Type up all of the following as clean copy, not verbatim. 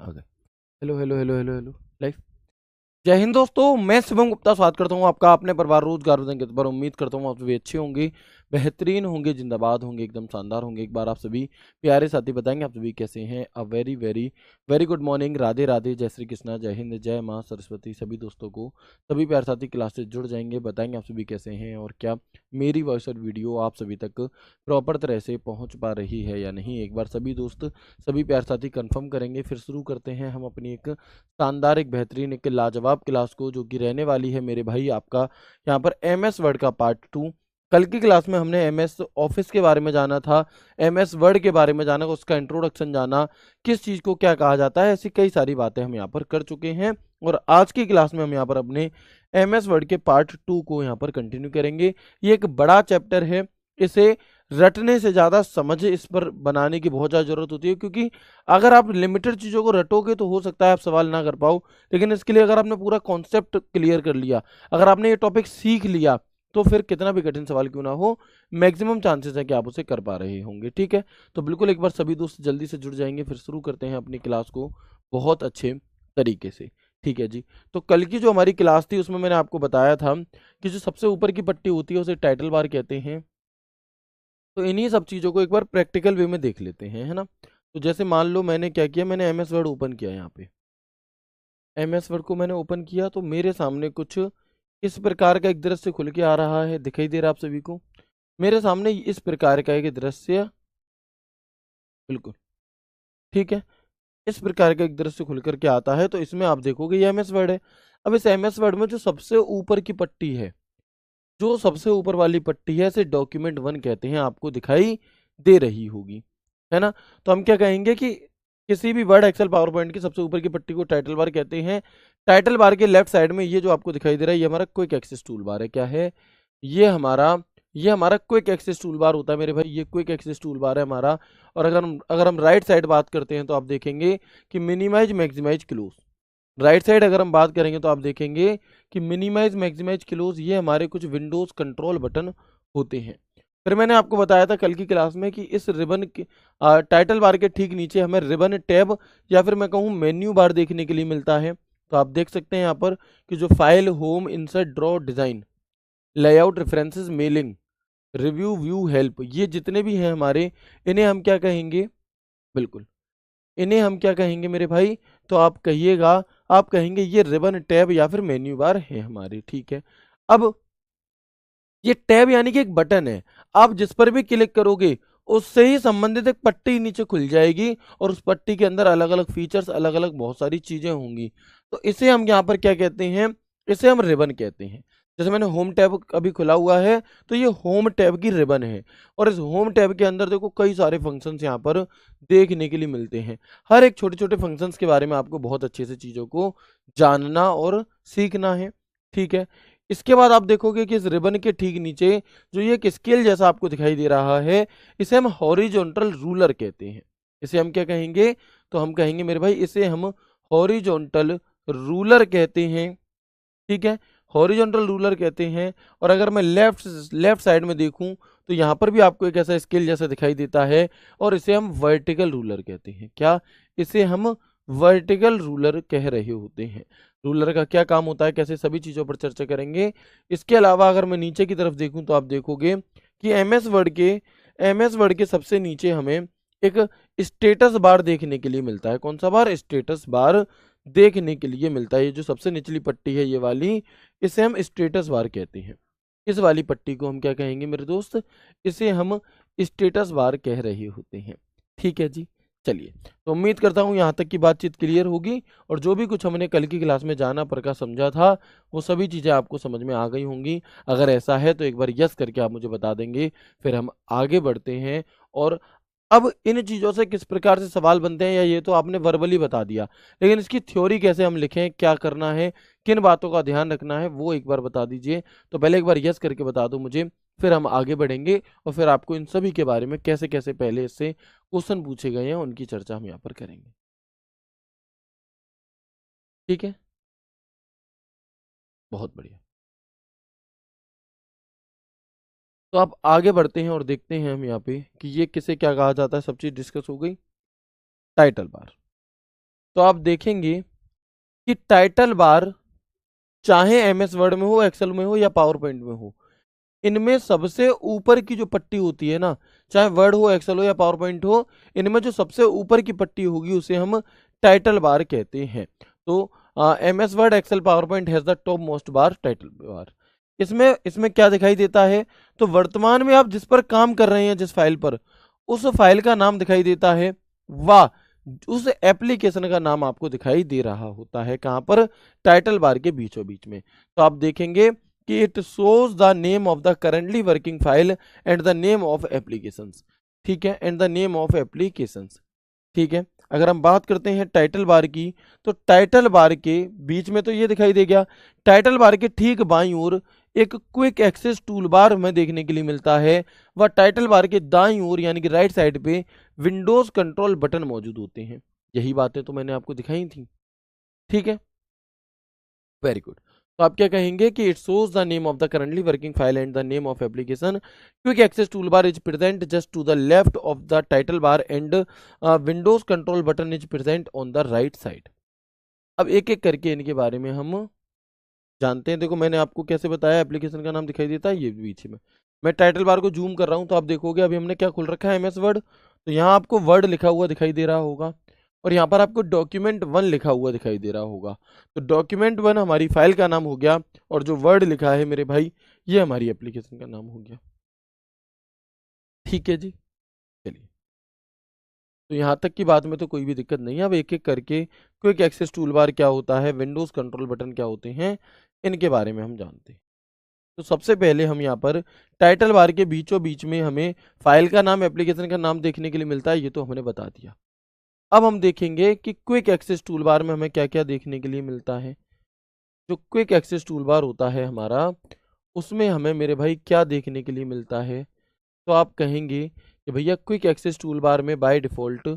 आ गए। Hello hello hello hello hello live. जय हिंद दोस्तों, मैं शिवम गुप्ता स्वागत करता हूं आपका अपने परिवार रोजगार के पर। उम्मीद करता हूं आप सभी अच्छे होंगे, बेहतरीन होंगे, जिंदाबाद होंगे, एकदम शानदार होंगे। एक बार आप सभी प्यारे साथी बताएंगे आप सभी कैसे हैं। A very very very good morning, Radhe Radhe, जय श्री कृष्णा, जय हिंद, जय माँ सरस्वती। सभी दोस्तों को, सभी प्यारे साथी क्लास से जुड़ जाएंगे, बताएंगे आप सभी कैसे हैं और क्या मेरी वॉइस और वीडियो आप सभी तक प्रॉपर तरह से पहुंच पा रही है या नहीं। एक बार सभी दोस्त, सभी प्यारे साथी कंफर्म करेंगे, फिर शुरू करते हैं हम अपनी एक शानदार, एक बेहतरीन, एक लाजवाब क्लास को, जो कि रहने वाली है मेरे भाई आपका यहाँ पर एमएस वर्ड का पार्ट 2। कल की क्लास में हमने एमएस ऑफिस के बारे में जाना था, एमएस वर्ड के बारे में जाना, उसका इंट्रोडक्शन जाना, किस चीज़ को क्या कहा जाता है, ऐसी कई सारी बातें हम यहाँ पर कर चुके हैं। और आज की क्लास में हम यहाँ पर अपने एमएस वर्ड के पार्ट 2 को यहाँ पर कंटिन्यू करेंगे। ये एक बड़ा चैप्टर है, इसे रटने से ज़्यादा समझ इस पर बनाने की बहुत ज़्यादा ज़रूरत होती है, क्योंकि अगर आप लिमिटेड चीज़ों को रटोगे तो हो सकता है आप सवाल ना कर पाओ। लेकिन इसके लिए अगर आपने पूरा कॉन्सेप्ट क्लियर कर लिया, अगर आपने ये टॉपिक सीख लिया, तो फिर कितना भी कठिन सवाल क्यों ना हो, मैक्सिमम चांसेस है कि आप उसे कर पा रहे होंगे। ठीक है, तो बिल्कुल एक बार सभी दोस्त जल्दी से जुड़ जाएंगे, फिर शुरू करते हैं अपनी क्लास को बहुत अच्छे तरीके से। ठीक है जी। तो कल की जो हमारी क्लास थी उसमें मैंने आपको बताया था कि जो सबसे ऊपर की पट्टी होती है उसे टाइटल बार कहते हैं। तो इन्हीं सब चीज़ों को एक बार प्रैक्टिकल वे में देख लेते हैं, है ना। तो जैसे मान लो मैंने क्या किया, मैंने एमएस वर्ड ओपन किया। यहाँ पे एमएस वर्ड को मैंने ओपन किया तो मेरे सामने कुछ इस प्रकार का एक दृश्य खुल के आ रहा है, दिखाई दे रहा है आप सभी को। मेरे सामने इस प्रकार का एक दृश्य, बिल्कुल ठीक है, इस प्रकार का एक दृश्य खुल करके आता है। तो इसमें आप देखोगे ये एमएस वर्ड है। अब इस एमएस वर्ड में जो सबसे ऊपर की पट्टी है, जो सबसे ऊपर वाली पट्टी है, इसे डॉक्यूमेंट 1 कहते हैं, आपको दिखाई दे रही होगी, है ना। तो हम क्या कहेंगे कि किसी भी वर्ड, एक्सेल, पावर पॉइंट की सबसे ऊपर की पट्टी को टाइटल बार कहते हैं। टाइटल बार के लेफ्ट साइड में ये जो आपको दिखाई दे रहा है, ये हमारा क्विक एक्सेस टूल बार है। क्या है ये हमारा? ये हमारा क्विक एक्सेस टूल बार होता है मेरे भाई, ये क्विक एक्सेस टूल बार है हमारा। और अगर हम राइट साइड बात करते हैं तो आप देखेंगे कि minimise, maximise, close. Right side अगर हम बात करेंगे तो आप देखेंगे कि मिनिमाइज, मैक्सिमाइज, क्लोज, ये हमारे कुछ विंडोज कंट्रोल बटन होते हैं। फिर मैंने आपको बताया था कल की क्लास में कि इस रिबन के टाइटल बार के ठीक नीचे हमें रिबन टैब या फिर मैं कहूँ मेन्यू बार देखने के लिए मिलता है। तो आप देख सकते हैं यहाँ पर कि जो file, home, insert, draw, design, layout, references, mailing, review, view, help, ये जितने भी हैं हमारे, इन्हें हम क्या कहेंगे? बिल्कुल, इन्हें हम क्या कहेंगे मेरे भाई? तो आप कहिएगा, आप कहेंगे ये रिबन टैब या फिर मेन्यू बार है हमारी। ठीक है, अब ये टैब यानी कि एक बटन है, आप जिस पर भी क्लिक करोगे उससे ही संबंधित एक पट्टी नीचे खुल जाएगी और उस पट्टी के अंदर अलग अलग फीचर्स, अलग अलग बहुत सारी चीजें होंगी। तो इसे हम यहाँ पर क्या कहते हैं? इसे हम रिबन कहते हैं। जैसे मैंने होम टैब अभी खुला हुआ है, तो ये होम टैब की रिबन है। और इस होम टैब के अंदर देखो कई सारे फंक्शंस यहाँ पर देखने के लिए मिलते हैं। हर एक छोटे छोटे फंक्शंस के बारे में आपको बहुत अच्छे से चीज़ों को जानना और सीखना है। ठीक है, इसके बाद आप देखोगे कि इस रिबन के ठीक नीचे जो ये एक स्केल जैसा आपको दिखाई दे रहा है, इसे हम हॉरिजॉन्टल रूलर कहते हैं। इसे हम क्या कहेंगे? तो हम कहेंगे मेरे भाई, इसे हम हॉरिजॉन्टल रूलर कहते हैं। ठीक है, हॉरिजॉन्टल रूलर कहते हैं। और अगर मैं लेफ्ट लेफ्ट साइड में देखूं तो यहाँ पर भी आपको एक ऐसा स्केल जैसा दिखाई देता है और इसे हम वर्टिकल रूलर कहते हैं। क्या? इसे हम वर्टिकल रूलर कह रहे होते हैं। रूलर का क्या काम होता है, कैसे, सभी चीज़ों पर चर्चा करेंगे। इसके अलावा अगर मैं नीचे की तरफ देखूं तो आप देखोगे कि एमएस वर्ड के सबसे नीचे हमें एक स्टेटस बार देखने के लिए मिलता है। कौन सा बार? स्टेटस बार देखने के लिए मिलता है। ये जो सबसे निचली पट्टी है ये वाली, इसे हम स्टेटस बार कहते हैं। इस वाली पट्टी को हम क्या कहेंगे मेरे दोस्त? इसे हम स्टेटस बार कह रहे होते हैं। ठीक है जी, चलिए। तो उम्मीद करता हूँ यहाँ तक की बातचीत क्लियर होगी और जो भी कुछ हमने कल की क्लास में जाना पढ़ा समझा था वो सभी चीज़ें आपको समझ में आ गई होंगी। अगर ऐसा है तो एक बार यस करके आप मुझे बता देंगे, फिर हम आगे बढ़ते हैं। और अब इन चीज़ों से किस प्रकार से सवाल बनते हैं, या ये तो आपने वर्बली बता दिया, लेकिन इसकी थ्योरी कैसे हम लिखें, क्या करना है, किन बातों का ध्यान रखना है, वो एक बार बता दीजिए। तो पहले एक बार यस करके बता दो मुझे, फिर हम आगे बढ़ेंगे और फिर आपको इन सभी के बारे में कैसे कैसे पहले इससे क्वेश्चन पूछे गए हैं उनकी चर्चा हम यहाँ पर करेंगे। ठीक है, बहुत बढ़िया। तो आप आगे बढ़ते हैं और देखते हैं हम यहाँ पे कि ये किसे क्या कहा जाता है। सब चीज़ डिस्कस हो गई। टाइटल बार, तो आप देखेंगे कि टाइटल बार चाहे एमएस वर्ड में हो, एक्सेल में हो या पावर पॉइंट में हो, इनमें सबसे ऊपर की जो पट्टी होती है ना, चाहे वर्ड हो, एक्सेल हो या पावर पॉइंट हो, इनमें जो सबसे ऊपर की पट्टी होगी उसे हम टाइटल बार कहते हैं। तो MS Word, Excel, PowerPoint has the top most bar, title bar. इसमें इसमें क्या दिखाई देता है, तो वर्तमान में आप जिस पर काम कर रहे हैं, जिस फाइल पर, उस फाइल का नाम दिखाई देता है, वाह, उस एप्लीकेशन का नाम आपको दिखाई दे रहा होता है, कहां पर, टाइटल बार के बीचों बीच में। तो आप देखेंगे कि it shows the name of the currently working file and the name of applications, ठीक है, and the name of applications, ठीक है। अगर हम बात करते हैं टाइटल बार की, तो टाइटल बार के बीच में तो ये दिखाई दे गया, टाइटल बार के ठीक बाईं ओर एक क्विक एक्सेस टूल बार हमें देखने के लिए मिलता है, वह टाइटल बार के दाईं ओर यानी कि राइट साइड पे विंडोज कंट्रोल बटन मौजूद होते हैं। यही बातें तो मैंने आपको दिखाई थी, ठीक है, वेरी गुड। तो आप क्या कहेंगे कि it shows the name of the currently working file and the name of application, quick access tool bar is present just to the left of the title bar and windows control button is present on the right side. अब एक एक करके इनके बारे में हम जानते हैं। देखो मैंने आपको कैसे बताया, एप्लीकेशन का नाम दिखाई देता है ये बीच में, मैं टाइटल बार को जूम कर रहा हूं तो आप देखोगे अभी हमने क्या खोल रखा है, एमएस वर्ड, तो यहाँ आपको वर्ड लिखा हुआ दिखाई दे रहा होगा और यहाँ पर आपको डॉक्यूमेंट 1 लिखा हुआ दिखाई दे रहा होगा। तो डॉक्यूमेंट 1 हमारी फाइल का नाम हो गया और जो वर्ड लिखा है मेरे भाई ये हमारी एप्लीकेशन का नाम हो गया, ठीक है जी। चलिए, तो यहाँ तक की बात में तो कोई भी दिक्कत नहीं है। अब एक एक करके क्विक एक्सेस टूल बार क्या होता है, विंडोज कंट्रोल बटन क्या होते हैं, इनके बारे में हम जानते हैं। तो सबसे पहले हम यहाँ पर टाइटल बार के बीचों बीच में हमें फाइल का नाम, एप्लीकेशन का नाम देखने के लिए मिलता है, ये तो हमने बता दिया। अब हम देखेंगे कि क्विक एक्सेस टूल बार में हमें क्या क्या देखने के लिए मिलता है। जो क्विक एक्सेस टूल बार होता है हमारा, उसमें हमें मेरे भाई क्या देखने के लिए मिलता है, तो आप कहेंगे कि भैया क्विक एक्सेस टूल बार में बाय डिफ़ॉल्ट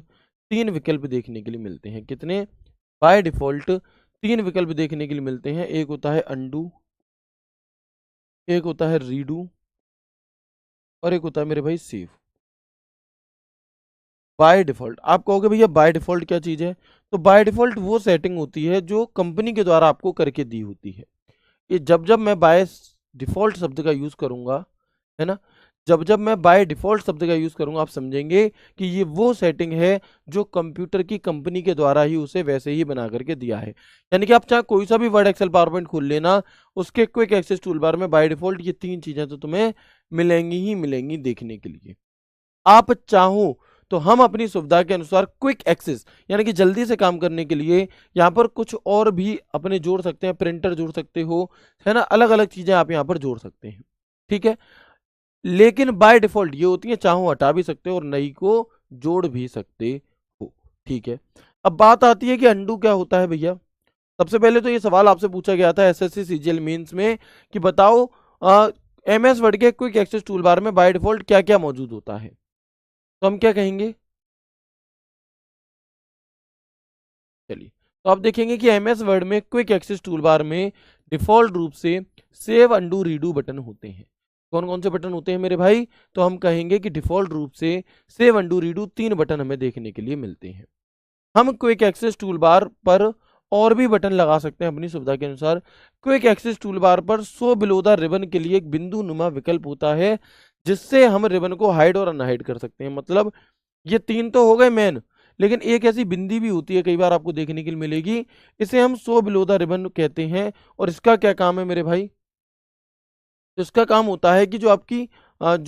3 विकल्प देखने के लिए मिलते हैं। कितने, बाय डिफ़ॉल्ट 3 विकल्प देखने के लिए मिलते हैं। एक होता है अंडू, एक होता है रीडू और एक होता है मेरे भाई सेव। बाय डिफ़ॉल्ट, आप कहोगे भैया बाय डिफ़ॉल्ट क्या चीज़ है, तो बाय डिफ़ॉल्ट वो सेटिंग होती है जो कंपनी के द्वारा आपको करके दी होती है। ये जब जब मैं बाय डिफ़ॉल्ट शब्द का यूज़ करूँगा, है ना, जब जब मैं बाय डिफ़ॉल्ट शब्द का यूज़ करूँगा आप समझेंगे कि ये वो सेटिंग है जो कंप्यूटर की कंपनी के द्वारा ही उसे वैसे ही बना करके दिया है। यानी कि आप चाहे कोई सा भी वर्ड, एक्सेल, पावर पॉइंट खोल लेना, उसके क्विक एक्सेस टूल बार में बाय डिफ़ॉल्ट ये 3 चीज़ें तो तुम्हें मिलेंगी ही मिलेंगी देखने के लिए। आप चाहो तो हम अपनी सुविधा के अनुसार क्विक एक्सेस यानी कि जल्दी से काम करने के लिए यहाँ पर कुछ और भी अपने जोड़ सकते हैं, प्रिंटर जोड़ सकते हो, है ना, अलग अलग चीजें आप यहाँ पर जोड़ सकते हैं, ठीक है। लेकिन बाय डिफॉल्ट ये होती है, चाहो हटा भी सकते हो और नई को जोड़ भी सकते हो, ठीक है। अब बात आती है कि अंडू क्या होता है भैया। सबसे पहले तो ये सवाल आपसे पूछा गया था एसएससी सीजीएल मेंस में कि बताओ एमएस वर्ड के क्विक एक्सेस टूल बार में बाय डिफॉल्ट क्या क्या मौजूद होता है, तो हम क्या कहेंगे, चलिए, तो आप देखेंगे कि एमएस वर्ड में क्विक एक्सेस टूल बार में डिफॉल्ट रूप से सेव, अंडू, रीडू बटन होते हैं। कौन कौन से बटन होते हैं मेरे भाई, तो हम कहेंगे कि डिफॉल्ट रूप से सेव, अंडू, रीडू 3 बटन हमें देखने के लिए मिलते हैं। हम क्विक एक्सेस टूल बार पर और भी बटन लगा सकते हैं अपनी सुविधा के अनुसार। क्विक एक्सेस टूल बार पर शो बिलो द रिबन के लिए एक बिंदु नुमा विकल्प होता है जिससे हम रिबन को हाइड और अनहाइड कर सकते हैं। मतलब ये 3 तो हो गए मेन, लेकिन एक ऐसी बिंदी भी होती है कई बार आपको देखने के लिए मिलेगी, इसे हम शो बिलो द रिबन कहते हैं। और इसका क्या काम है मेरे भाई, तो इसका काम होता है कि जो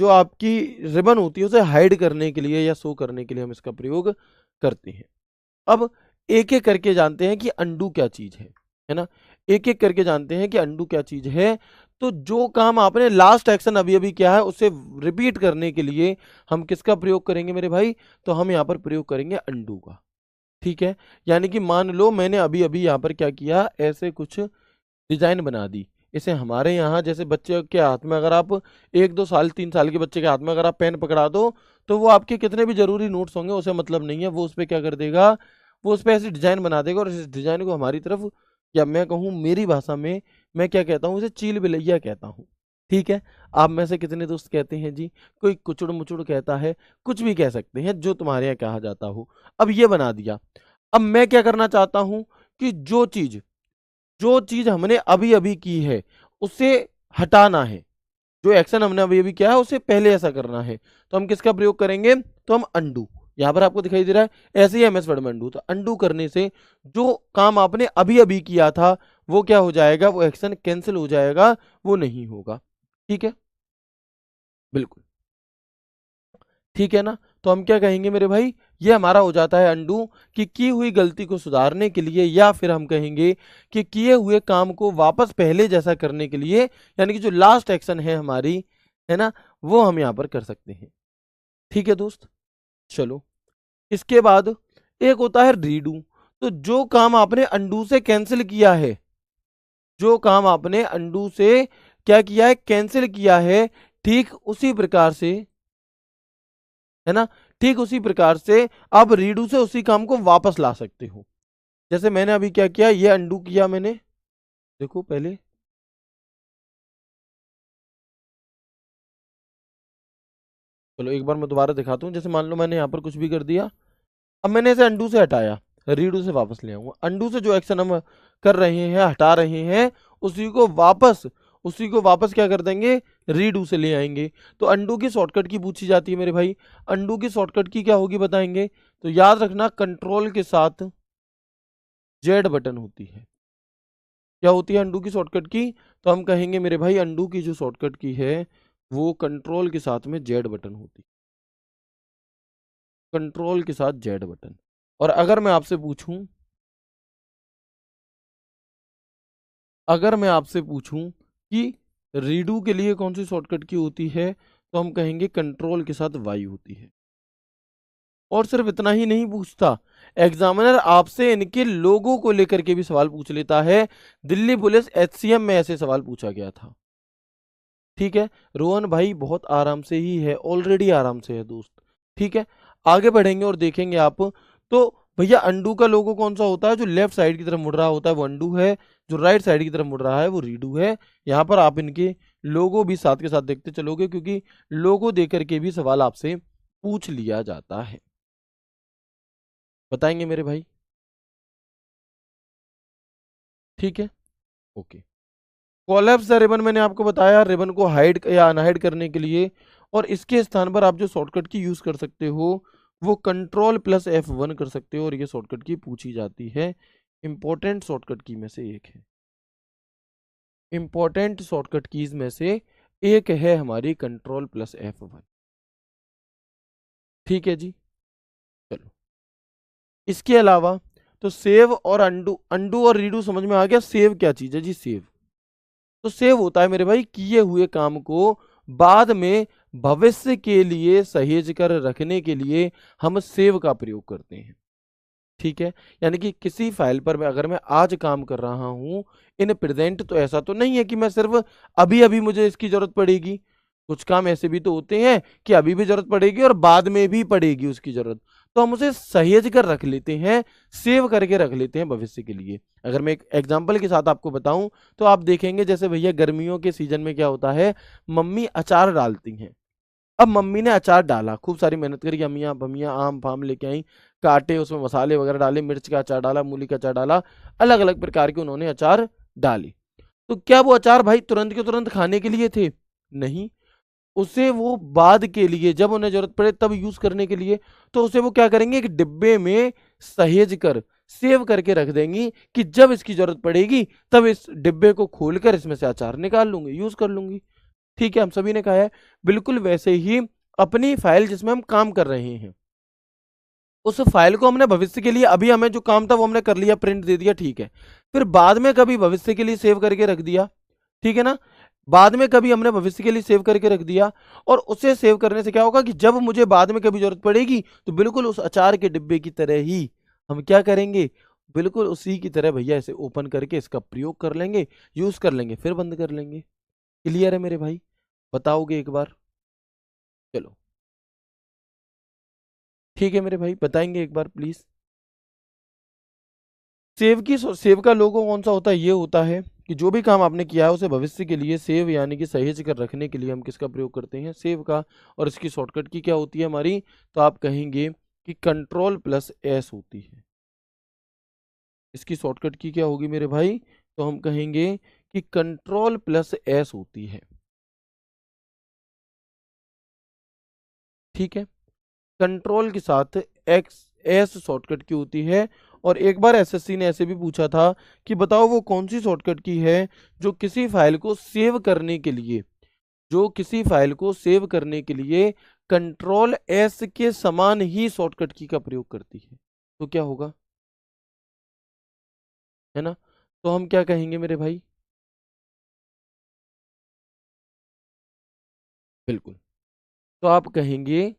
आपकी रिबन होती है उसे हाइड करने के लिए या शो करने के लिए हम इसका प्रयोग करते हैं। अब एक एक करके जानते हैं कि अंडू क्या चीज है ना, एक एक करके जानते हैं कि अंडू क्या चीज है। तो जो काम आपने लास्ट एक्शन अभी अभी किया है उसे रिपीट करने के लिए हम किसका प्रयोग करेंगे मेरे भाई, तो हम यहाँ पर प्रयोग करेंगे अंडू का, ठीक है। यानी कि मान लो मैंने अभी अभी यहाँ पर क्या किया, ऐसे कुछ डिजाइन बना दी। इसे हमारे यहाँ जैसे बच्चे के हाथ में अगर आप 1-2 साल 3 साल के बच्चे के हाथ में अगर आप पेन पकड़ा दो तो वो आपके कितने भी जरूरी नोट्स होंगे उसे मतलब नहीं है, वो उस पर क्या कर देगा, वो उस पर ऐसी डिजाइन बना देगा और इस डिजाइन को हमारी तरफ, या मैं कहूँ मेरी भाषा में मैं क्या कहता हूँ, इसे चील बिलैया कहता हूँ, ठीक है। आप में से कितने दोस्त कहते हैं जी, कोई कुचड़ मुचुड़ कहता है, कुछ भी कह सकते हैं जो तुम्हारे यहाँ कहा जाता हो। अब ये बना दिया। अब मैं क्या करना चाहता हूं कि जो चीज हमने अभी अभी की है उसे हटाना है, जो एक्शन हमने अभी अभी किया है उसे पहले ऐसा करना है। तो हम किसका प्रयोग करेंगे, तो हम अंडू, यहां पर आपको दिखाई दे रहा है ऐसे ही एमएस वर्ड में अंडू, तो अंडू करने से जो काम आपने अभी अभी किया था वो क्या हो जाएगा, वो एक्शन कैंसिल हो जाएगा, वो नहीं होगा। ठीक है, बिल्कुल ठीक है ना। तो हम क्या कहेंगे मेरे भाई, ये हमारा हो जाता है अंडू, कि की हुई गलती को सुधारने के लिए, या फिर हम कहेंगे कि किए हुए काम को वापस पहले जैसा करने के लिए, यानी कि जो लास्ट एक्शन है हमारी, है ना, वो हम यहाँ पर कर सकते हैं। ठीक है दोस्त, चलो इसके बाद एक होता है रीडू। तो जो काम आपने अंडू से कैंसिल किया है, जो काम आपने अंडू से क्या किया है, कैंसिल किया है, ठीक उसी प्रकार से, है ना, ठीक उसी प्रकार से आप रीडू से उसी काम को वापस ला सकते हो। जैसे मैंने अभी क्या किया, ये अंडू किया मैंने, देखो पहले, चलो एक बार मैं दोबारा दिखाता हूँ। जैसे मान लो मैंने यहाँ पर कुछ भी कर दिया, अब मैंने इसे अंडू से हटाया, रीडू से वापस ले आऊंगा। अंडू से जो एक्शन हम कर रहे हैं, हटा रहे हैं, उसी को वापस उसी को वापस क्या कर देंगे, रीडू से ले आएंगे। तो अंडू की शॉर्टकट की पूछी जाती है मेरे भाई, अंडू की शॉर्टकट की क्या होगी बताएंगे, तो याद रखना कंट्रोल के साथ जेड बटन होती है। क्या होती है अंडू की शॉर्टकट की, तो हम कहेंगे मेरे भाई अंडू की जो शॉर्टकट की है वो कंट्रोल के साथ में जेड बटन होती है, कंट्रोल के साथ जेड बटन। और अगर मैं आपसे पूछूं, अगर मैं आपसे पूछूं कि रीडू के लिए कौन सी शॉर्टकट की होती है, तो हम कहेंगे कंट्रोल के साथ वाई होती है। और सिर्फ इतना ही नहीं पूछता, एग्जामिनर आपसे इनके लोगों को लेकर के भी सवाल पूछ लेता है। दिल्ली पुलिस एचसीएम में ऐसे सवाल पूछा गया था। ठीक है, रोहन भाई बहुत आराम से ही है, ऑलरेडी आराम से है दोस्त। ठीक है, आगे बढ़ेंगे और देखेंगे आप। तो भैया अंडू का लोगो कौन सा होता है, जो लेफ्ट साइड की तरफ मुड़ रहा होता है वो अंडू है, जो राइट साइड की तरफ मुड़ रहा है वो रीडू है। यहाँ पर आप इनके लोगो भी साथ के साथ देखते चलोगे, क्योंकि लोगो देकर के भी सवाल आपसे पूछ लिया जाता है। बताएंगे मेरे भाई, ठीक है, ओके। कोलैप्स द रिबन मैंने आपको बताया, रिबन को हाइड या अनहाइड करने के लिए। और इसके स्थान पर आप जो शॉर्टकट की यूज कर सकते हो वो कंट्रोल प्लस F1 कर सकते हो, और ये शॉर्टकट की पूछी जाती है, इंपॉर्टेंट शॉर्टकट की में से एक है, इंपॉर्टेंट शॉर्टकट कीज में से एक है हमारी कंट्रोल प्लस F1। ठीक है जी, चलो इसके अलावा, तो सेव और अंडू, अंडू और रीडू समझ में आ गया। सेव क्या चीज है जी, सेव, तो सेव होता है मेरे भाई किए हुए काम को बाद में भविष्य के लिए सहेज कर रखने के लिए हम सेव का प्रयोग करते हैं। ठीक है, यानी कि किसी फाइल पर मैं, अगर मैं आज काम कर रहा हूं इन प्रेजेंट, तो ऐसा तो नहीं है कि मैं सिर्फ अभी अभी मुझे इसकी जरूरत पड़ेगी। कुछ काम ऐसे भी तो होते हैं कि अभी भी जरूरत पड़ेगी और बाद में भी पड़ेगी उसकी जरूरत, तो हम उसे सहेज कर रख लेते हैं, सेव करके रख लेते हैं भविष्य के लिए। अगर मैं एक एग्जांपल के साथ आपको बताऊं, तो आप देखेंगे जैसे भैया गर्मियों के सीजन में क्या होता है, मम्मी अचार डालती हैं। अब मम्मी ने अचार डाला, खूब सारी मेहनत करी, अम्मियाँ बम्मियाँ आम फाम लेके आई, काटे, उसमें मसाले वगैरह डाले, मिर्च का अचार डाला, मूली का अचार डाला, अलग अलग प्रकार के उन्होंने अचार डाले। तो क्या वो अचार भाई तुरंत के तुरंत खाने के लिए थे, नहीं, उसे वो बाद के लिए जब उन्हें जरूरत पड़े तब यूज करने के लिए। तो उसे वो क्या करेंगे, एक डिब्बे में सहेज कर सेव करके रख देंगी, कि जब इसकी जरूरत पड़ेगी तब इस डिब्बे को खोलकर इसमें से अचार निकाल लूंगी, यूज कर लूंगी। ठीक है, हम सभी ने कहा है। बिल्कुल वैसे ही अपनी फाइल जिसमें हम काम कर रहे हैं, उस फाइल को हमने भविष्य के लिए, अभी हमें जो काम था वो हमने कर लिया, प्रिंट दे दिया, ठीक है, फिर बाद में कभी भविष्य के लिए सेव करके रख दिया। ठीक है ना, बाद में कभी हमने भविष्य के लिए सेव करके रख दिया, और उसे सेव करने से क्या होगा कि जब मुझे बाद में कभी जरूरत पड़ेगी तो बिल्कुल उस अचार के डिब्बे की तरह ही हम क्या करेंगे, बिल्कुल उसी की तरह भैया इसे ओपन करके इसका प्रयोग कर लेंगे, यूज कर लेंगे, फिर बंद कर लेंगे। क्लियर है मेरे भाई, बताओगे एक बार, चलो ठीक है मेरे भाई, बताएंगे एक बार प्लीज। सेव का लोगो कौन सा होता है, ये होता है कि जो भी काम आपने किया है उसे भविष्य के लिए सेव यानी कि सहेज कर रखने के लिए हम किसका प्रयोग करते हैं, सेव का। और इसकी शॉर्टकट की क्या होती है हमारी, तो आप कहेंगे कि कंट्रोल प्लस एस होती है। इसकी शॉर्टकट की क्या होगी मेरे भाई? तो हम कहेंगे कि कंट्रोल प्लस एस होती है। ठीक है, कंट्रोल के साथ एक्स एस शॉर्टकट की होती है। और एक बार एसएससी ने ऐसे भी पूछा था कि बताओ वो कौन सी शॉर्टकट की है जो किसी फाइल को सेव करने के लिए, जो किसी फाइल को सेव करने के लिए कंट्रोल एस के समान ही शॉर्टकट की का प्रयोग करती है। तो क्या होगा, है ना? तो हम क्या कहेंगे मेरे भाई? बिल्कुल, तो आप कहेंगे,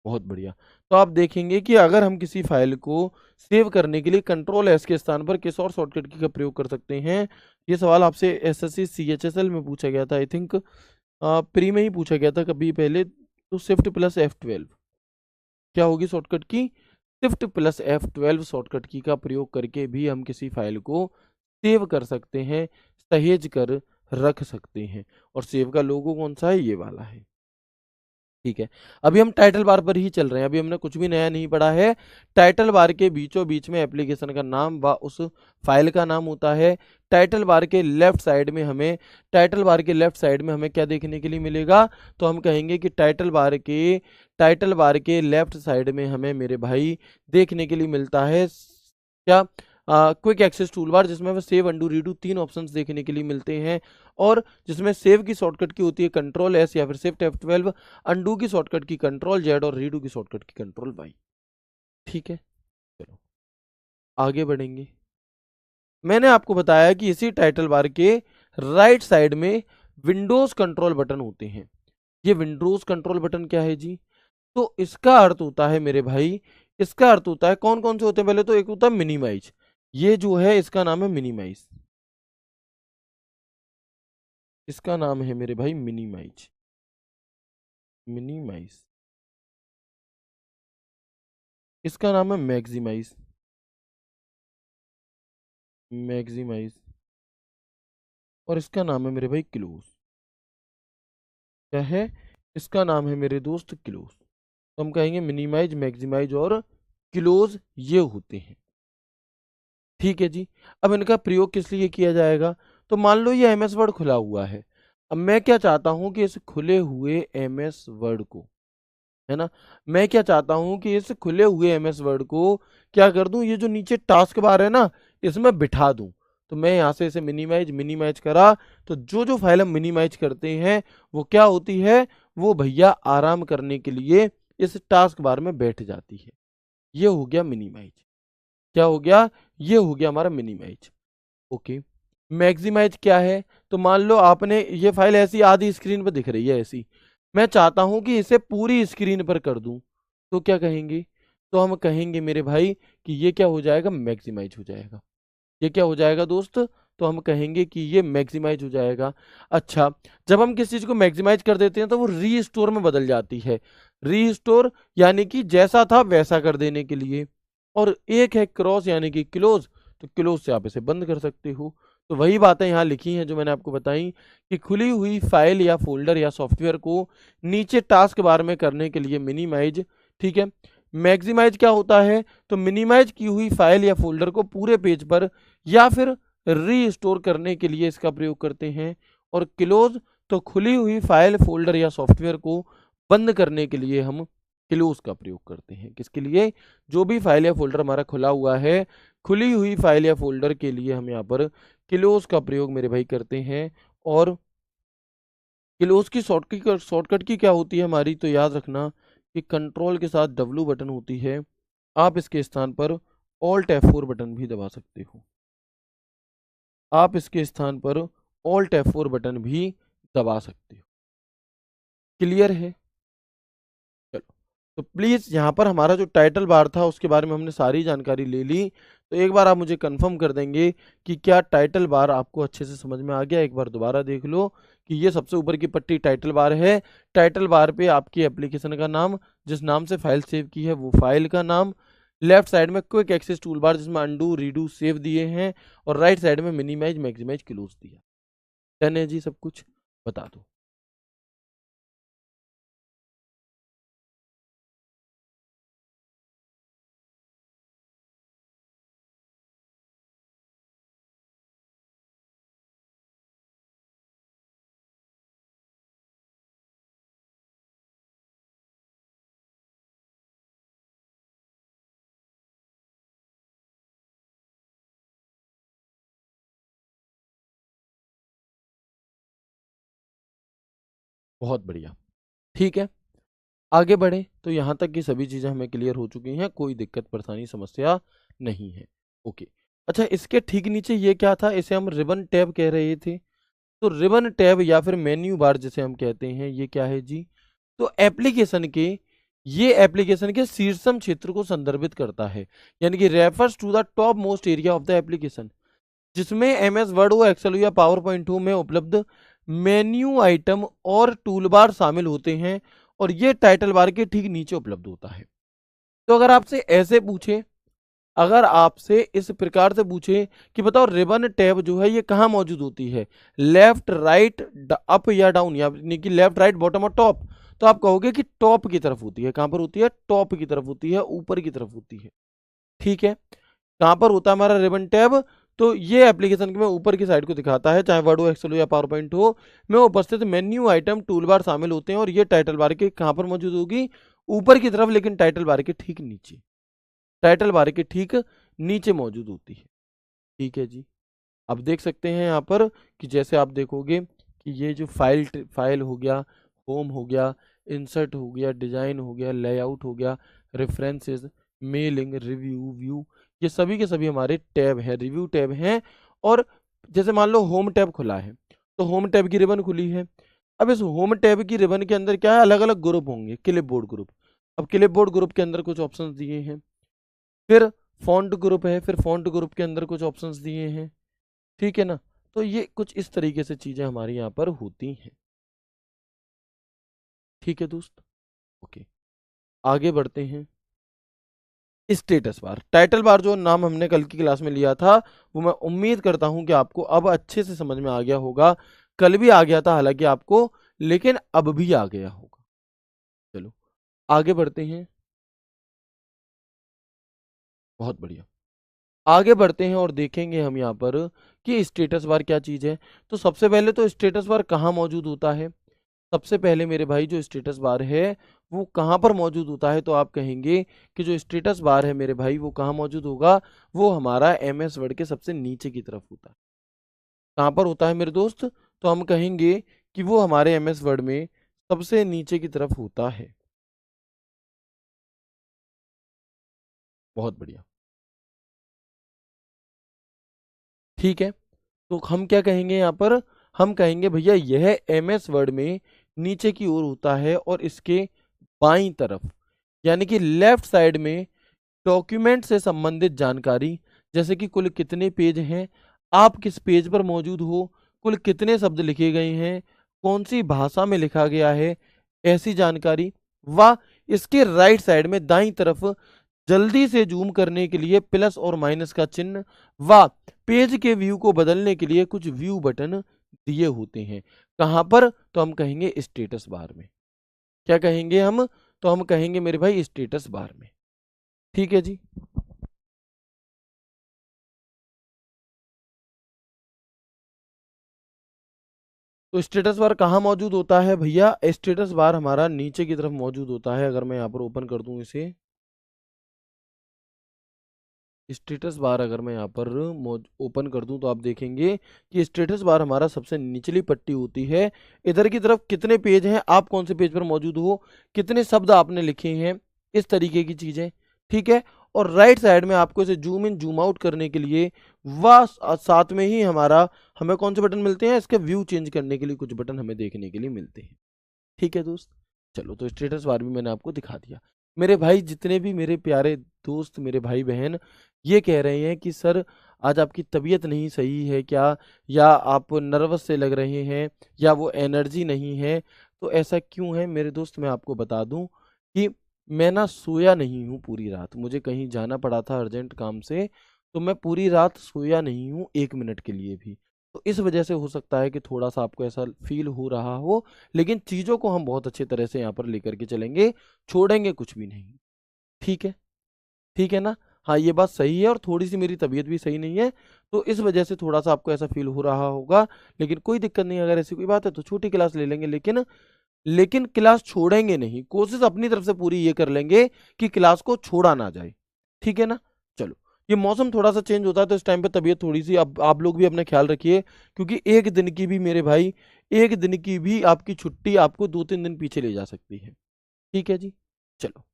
बहुत बढ़िया। तो आप देखेंगे कि अगर हम किसी फाइल को सेव करने के लिए कंट्रोल एस के स्थान पर किस और शॉर्टकट की का प्रयोग कर सकते हैं। ये सवाल आपसे एसएससी सीएचएसएल में पूछा गया था, आई थिंक प्री में ही पूछा गया था कभी पहले। तो शिफ्ट प्लस F12 क्या होगी शॉर्टकट की? शिफ्ट प्लस F12 शॉर्टकट की का प्रयोग करके भी हम किसी फाइल को सेव कर सकते हैं, सहेज कर रख सकते हैं। और सेव का लोगो कौन सा है? ये वाला है। ठीक है, अभी हम टाइटल बार पर ही चल रहे हैं, अभी हमने कुछ भी नया नहीं पढ़ा है। टाइटल बार के बीचों बीच में एप्लीकेशन का नाम व उस फाइल का नाम होता है। टाइटल बार के लेफ्ट साइड में हमें, टाइटल बार के लेफ्ट साइड में हमें क्या देखने के लिए मिलेगा? तो हम कहेंगे कि टाइटल बार के लेफ्ट साइड में हमें मेरे भाई देखने के लिए मिलता है क्या? क्विक एक्सेस टूल बार, जिसमें हमें सेव अंडू रीडू तीन ऑप्शंस देखने के लिए मिलते हैं। और जिसमें सेव की शॉर्टकट की होती है कंट्रोल एस या फिर शिफ्ट F12, अंडू की शॉर्टकट की कंट्रोल जेड और रीडू की शॉर्टकट की कंट्रोल वाई। ठीक है, चलो आगे बढ़ेंगे। मैंने आपको बताया कि इसी टाइटल बार के राइट साइड में विंडोज कंट्रोल बटन होते हैं। ये विंडोज कंट्रोल बटन क्या है जी? तो इसका अर्थ होता है मेरे भाई, इसका अर्थ होता है, कौन कौन से होते हैं? पहले तो एक होता है मिनिमाइज, ये जो है इसका नाम है मिनिमाइज, इसका नाम है मेरे भाई मिनिमाइज, मिनिमाइज। इसका नाम है मैक्सिमाइज, मैक्सिमाइज। और इसका नाम है मेरे भाई क्लोज। क्या है? इसका नाम है मेरे दोस्त क्लोज। तो हम कहेंगे मिनिमाइज, मैक्सिमाइज और क्लोज ये होते हैं। ठीक है जी, अब इनका प्रयोग किस लिए किया जाएगा? तो मान लो ये एमएस वर्ड खुला हुआ है। अब मैं क्या चाहता हूं कि इस खुले हुए एमएस वर्ड को, है ना, मैं क्या चाहता हूं कि इस खुले हुए एमएस वर्ड को क्या कर दूं, ये जो नीचे टास्क बार है ना, इसमें बिठा दूं। तो मैं यहां से इसे मिनिमाइज मिनिमाइज करा, तो जो जो फाइल हम मिनिमाइज करते हैं वो क्या होती है? वो भैया आराम करने के लिए इस टास्क बार में बैठ जाती है। ये हो गया मिनिमाइज। क्या हो गया? ये हो गया हमारा मिनिमाइज। ओके, मैक्सिमाइज क्या है? तो मान लो आपने ये फाइल ऐसी आधी स्क्रीन पर दिख रही है ऐसी, मैं चाहता हूं कि इसे पूरी स्क्रीन पर कर दूं। तो क्या कहेंगे? तो हम कहेंगे मेरे भाई कि ये क्या हो जाएगा? मैक्सिमाइज हो जाएगा। ये क्या हो जाएगा दोस्त? तो हम कहेंगे कि ये मैक्सिमाइज हो जाएगा। अच्छा, जब हम किसी चीज को मैक्सिमाइज कर देते हैं तो वो रीस्टोर में बदल जाती है। रीस्टोर यानी कि जैसा था वैसा कर देने के लिए। और एक है क्रॉस यानी कि क्लोज, तो क्लोज से आप इसे बंद कर सकते हो। तो वही बातें यहाँ लिखी हैं जो मैंने आपको बताई कि खुली हुई फाइल या फोल्डर या सॉफ्टवेयर को नीचे टास्क बार में करने के लिए मिनिमाइज। ठीक है, मैक्सिमाइज क्या होता है? तो मिनिमाइज की हुई फाइल या फोल्डर को पूरे पेज पर या फिर रीस्टोर करने के लिए इसका प्रयोग करते हैं। और क्लोज तो खुली हुई फाइल फोल्डर या सॉफ्टवेयर को बंद करने के लिए हम क्लोज का प्रयोग करते हैं। किसके लिए? जो भी फाइल या फोल्डर हमारा खुला हुआ है, खुली हुई फाइल या फोल्डर के लिए हम यहाँ पर क्लोज का प्रयोग मेरे भाई करते हैं। और क्लोज की शॉर्टकट की क्या होती है हमारी? तो याद रखना कि कंट्रोल के साथ डब्ल्यू बटन होती है। आप इसके स्थान पर ऑल्ट F4 बटन भी दबा सकते हो। आप इसके स्थान पर ऑल्ट F4 बटन भी दबा सकते हो। क्लियर है? चलो, तो प्लीज यहाँ पर हमारा जो टाइटल बार था उसके बारे में हमने सारी जानकारी ले ली। तो एक बार आप मुझे कंफर्म कर देंगे कि क्या टाइटल बार आपको अच्छे से समझ में आ गया? एक बार दोबारा देख लो कि ये सबसे ऊपर की पट्टी टाइटल बार है। टाइटल बार पे आपकी एप्लीकेशन का नाम, जिस नाम से फाइल सेव की है वो फाइल का नाम, लेफ्ट साइड में क्विक एक्सेस टूल बार जिसमें अंडू रीडू सेव दिए हैं, और राइट साइड में मिनिमाइज मैक्सिमाइज क्लोज दिया। डन है जी सब कुछ? बता दो। बहुत बढ़िया। ठीक है, आगे बढ़े तो यहाँ तक की सभी चीज़ें हमें क्लियर हो चुकी हैं, कोई दिक्कत परेशानी समस्या नहीं है। ओके, अच्छा इसके ठीक नीचे ये क्या था, इसे हम रिबन टैब कह रहे थे। तो रिबन टैब या फिर मेन्यू बार जिसे हम कहते हैं, ये क्या है जी? तो एप्लीकेशन के शीर्षम क्षेत्र को संदर्भित करता है, यानी कि refers to the top most area of the application, जिसमें एमएस वर्ड हो, एक्सेल हो या पावर पॉइंट हो में उपलब्ध मेन्यू आइटम और टूल बार शामिल होते हैं, और ये टाइटल बार के ठीक नीचे उपलब्ध होता है। तो अगर आपसे इस प्रकार से पूछे कि बताओ रिबन टैब जो है ये कहाँ मौजूद होती है, लेफ्ट राइट अप या डाउन, यानी कि लेफ्ट राइट बॉटम और टॉप, तो आप कहोगे कि टॉप की तरफ होती है। कहां पर होती है? टॉप की तरफ होती है, ऊपर की तरफ होती है। ठीक है, कहां पर होता है हमारा रिबन टैब? तो ये एप्लीकेशन के में ऊपर की साइड को दिखाता है, चाहे वर्ड हो, एक्सेल हो या पावर पॉइंट हो, में उपस्थित मेन्यू आइटम टूल बार शामिल होते हैं, और ये टाइटल बार के कहां पर मौजूद होगी? ऊपर की तरफ, लेकिन टाइटल बार के ठीक नीचे, टाइटल बार के ठीक नीचे मौजूद होती है। ठीक है जी, अब देख सकते हैं यहाँ पर कि जैसे आप देखोगे कि ये जो फाइल हो गया, होम हो गया, इंसर्ट हो गया, डिजाइन हो गया, लेआउट हो गया, रेफरेंसेस, मेलिंग, रिव्यू, व्यू, ये सभी के सभी हमारे टैब हैं, रिव्यू टैब हैं। और जैसे मान लो होम टैब खुला है, तो होम टैब की रिबन खुली है। अब इस होम टैब की रिबन के अंदर क्या है? अलग अलग ग्रुप होंगे, क्लिपबोर्ड ग्रुप। अब क्लिपबोर्ड ग्रुप के अंदर कुछ ऑप्शंस दिए हैं, फिर फॉन्ट ग्रुप है, फिर फॉन्ट ग्रुप के अंदर कुछ ऑप्शंस दिए हैं। ठीक है ना? तो ये कुछ इस तरीके से चीजें हमारे यहाँ पर होती हैं। ठीक है दोस्त, ओके, आगे बढ़ते हैं। स्टेटस बार, टाइटल बार जो नाम हमने कल की क्लास में लिया था, वो मैं उम्मीद करता हूं कि आपको अब अच्छे से समझ में आ गया होगा। कल भी आ गया था हालांकि आपको, लेकिन अब भी आ गया होगा। चलो आगे बढ़ते हैं, बहुत बढ़िया। आगे बढ़ते हैं और देखेंगे हम यहाँ पर कि स्टेटस बार क्या चीज़ है। तो सबसे पहले तो स्टेटस बार कहाँ मौजूद होता है? सबसे पहले मेरे भाई जो स्टेटस बार है वो कहाँ पर मौजूद होता है? तो आप कहेंगे कि जो स्टेटस बार है मेरे भाई वो कहाँ मौजूद होगा? वो हमारा एमएस वर्ड के सबसे नीचे की तरफ होता है। कहाँ पर होता है मेरे दोस्त? तो हम कहेंगे कि वो हमारे एमएस वर्ड में सबसे नीचे की तरफ होता है। बहुत बढ़िया, ठीक है। तो हम क्या कहेंगे यहाँ पर? हम कहेंगे भैया यह एमएस वर्ड में नीचे की ओर होता है, और इसके बाईं तरफ, यानी कि लेफ्ट साइड में, डॉक्यूमेंट से संबंधित जानकारी, जैसे कि कुल कितने पेज हैं, आप किस पेज पर मौजूद हो, कुल कितने शब्द लिखे गए हैं, कौन सी भाषा में लिखा गया है, ऐसी जानकारी। व इसके राइट साइड में दाईं तरफ जल्दी से जूम करने के लिए प्लस और माइनस का चिन्ह, व पेज के व्यू को बदलने के लिए कुछ व्यू बटन दिए होते हैं। कहाँ पर? तो हम कहेंगे स्टेटस बार में। क्या कहेंगे हम? तो हम कहेंगे मेरे भाई स्टेटस बार में। ठीक है जी, तो स्टेटस बार कहाँ मौजूद होता है भैया? स्टेटस बार हमारा नीचे की तरफ मौजूद होता है। अगर मैं यहाँ पर ओपन कर दूं इसे, स्टेटस बार अगर मैं यहाँ पर ओपन कर दूं तो आप देखेंगे कि स्टेटस बार हमारा सबसे निचली पट्टी होती है। इधर की तरफ कितने पेज हैं, आप कौन से पेज पर मौजूद हो, कितने शब्द आपने लिखे हैं, इस तरीके की चीजें। ठीक है, और राइट साइड में आपको इसे जूम इन जूम आउट करने के लिए साथ में ही हमें कौन से बटन मिलते हैं? इसके व्यू चेंज करने के लिए कुछ बटन हमें देखने के लिए मिलते हैं। ठीक है दोस्त, चलो तो स्टेटस बार भी मैंने आपको दिखा दिया। मेरे भाई जितने भी मेरे प्यारे दोस्त, मेरे भाई बहन ये कह रहे हैं कि सर आज आपकी तबीयत नहीं सही है क्या, या आप नर्वस से लग रहे हैं, या वो एनर्जी नहीं है, तो ऐसा क्यों है मेरे दोस्त? मैं आपको बता दूं कि मैं ना सोया नहीं हूँ पूरी रात, मुझे कहीं जाना पड़ा था अर्जेंट काम से, तो मैं पूरी रात सोया नहीं हूँ एक मिनट के लिए भी। तो इस वजह से हो सकता है कि थोड़ा सा आपको ऐसा फील हो रहा हो, लेकिन चीज़ों को हम बहुत अच्छे तरह से यहाँ पर लेकर के चलेंगे, छोड़ेंगे कुछ भी नहीं। ठीक है, ठीक है ना? हाँ ये बात सही है, और थोड़ी सी मेरी तबीयत भी सही नहीं है, तो इस वजह से थोड़ा सा आपको ऐसा फील हो रहा होगा, लेकिन कोई दिक्कत नहीं। अगर ऐसी कोई बात है तो छोटी क्लास ले लेंगे, लेकिन क्लास छोड़ेंगे नहीं, कोशिश अपनी तरफ से पूरी ये कर लेंगे कि क्लास को छोड़ा ना जाए। ठीक है ना? चलो, ये मौसम थोड़ा सा चेंज होता है तो इस टाइम पे तबीयत थोड़ी सी, अब आप लोग भी अपना ख्याल रखिए, क्योंकि एक दिन की भी मेरे भाई, एक दिन की भी आपकी छुट्टी आपको 2-3 दिन पीछे ले जा सकती है। ठीक है जी, चलो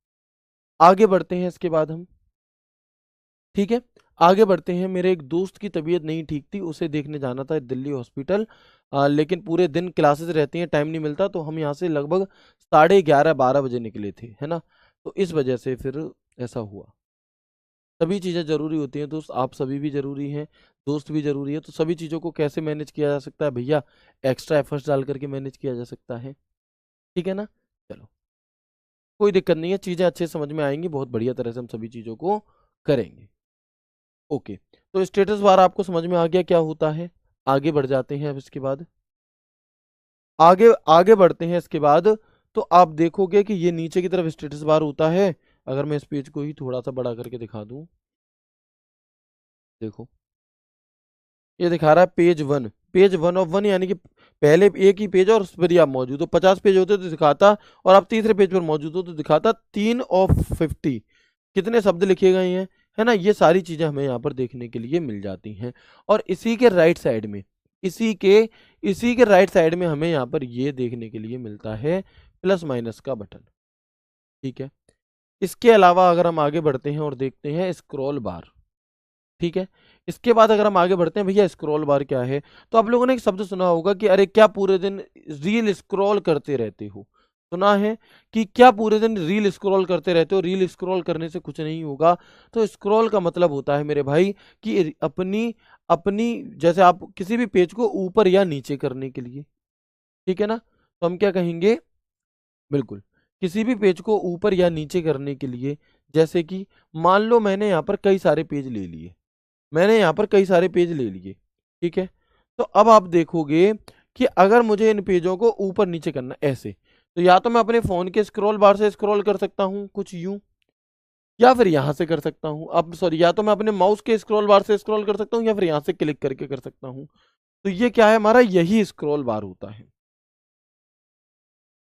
आगे बढ़ते हैं इसके बाद हम। ठीक है, आगे बढ़ते हैं। मेरे एक दोस्त की तबीयत नहीं ठीक थी, उसे देखने जाना था दिल्ली हॉस्पिटल, लेकिन पूरे दिन क्लासेस रहती हैं, टाइम नहीं मिलता, तो हम यहाँ से लगभग 11:30-12 बजे निकले थे, है ना। तो इस वजह से फिर ऐसा हुआ। सभी चीज़ें ज़रूरी होती हैं दोस्त, आप सभी भी ज़रूरी हैं, दोस्त भी ज़रूरी है, तो सभी चीज़ों को कैसे मैनेज किया जा सकता है भैया, एक्स्ट्रा एफर्ट्स डाल करके मैनेज किया जा सकता है। ठीक है ना, चलो कोई दिक्कत नहीं है, चीज़ें अच्छे समझ में आएंगी, बहुत बढ़िया तरह से हम सभी चीज़ों को करेंगे। ओके, तो स्टेटस बार आपको समझ में आ गया क्या होता है। आगे बढ़ जाते हैं अब इसके बाद, आगे आगे बढ़ते हैं इसके बाद। तो आप देखोगे कि ये नीचे की तरफ स्टेटस बार होता है। अगर मैं इस पेज को ही थोड़ा सा बड़ा करके दिखा दूं, देखो ये दिखा रहा है पेज 1, पेज 1 ऑफ 1, यानी कि पहले एक ही पेज और उस पर ही आप मौजूद हो। 50 पेज होते तो दिखाता, और आप तीसरे पेज पर मौजूद हो तो दिखाता 3 ऑफ 50, कितने शब्द लिखे गए हैं, है ना। ये सारी चीजें हमें यहाँ पर देखने के लिए मिल जाती हैं। और इसी के राइट साइड में, इसी के राइट साइड में हमें यहाँ पर ये देखने के लिए मिलता है प्लस माइनस का बटन। ठीक है, इसके अलावा अगर हम आगे बढ़ते हैं और देखते हैं स्क्रॉल बार। ठीक है, इसके बाद अगर हम आगे बढ़ते हैं, भैया स्क्रॉल बार क्या है, तो आप लोगों ने एक शब्द सुना होगा कि अरे क्या पूरे दिन रील स्क्रॉल करते रहते हो। सुना है कि क्या पूरे दिन रील स्क्रॉल करते रहते हो, रील स्क्रॉल करने से कुछ नहीं होगा। तो स्क्रॉल का मतलब होता है मेरे भाई कि अपनी अपनी जैसे आप किसी भी पेज को ऊपर या नीचे करने के लिए, ठीक है ना, तो हम क्या कहेंगे, बिल्कुल किसी भी पेज को ऊपर या नीचे करने के लिए, जैसे कि मान लो मैंने यहाँ पर कई सारे पेज ले लिए, मैंने यहाँ पर कई सारे पेज ले लिए, ठीक है। तो अब आप देखोगे कि अगर मुझे इन पेजों को ऊपर नीचे करना ऐसे, तो या तो मैं अपने फोन के स्क्रॉल बार से स्क्रॉल कर सकता हूँ कुछ यूं, या फिर यहां से कर सकता हूँ, अब सॉरी, या तो मैं अपने माउस के स्क्रॉल बार से स्क्रॉल कर सकता हूँ, या फिर यहां से क्लिक करके कर सकता हूँ। तो ये क्या है, हमारा यही स्क्रॉल बार होता है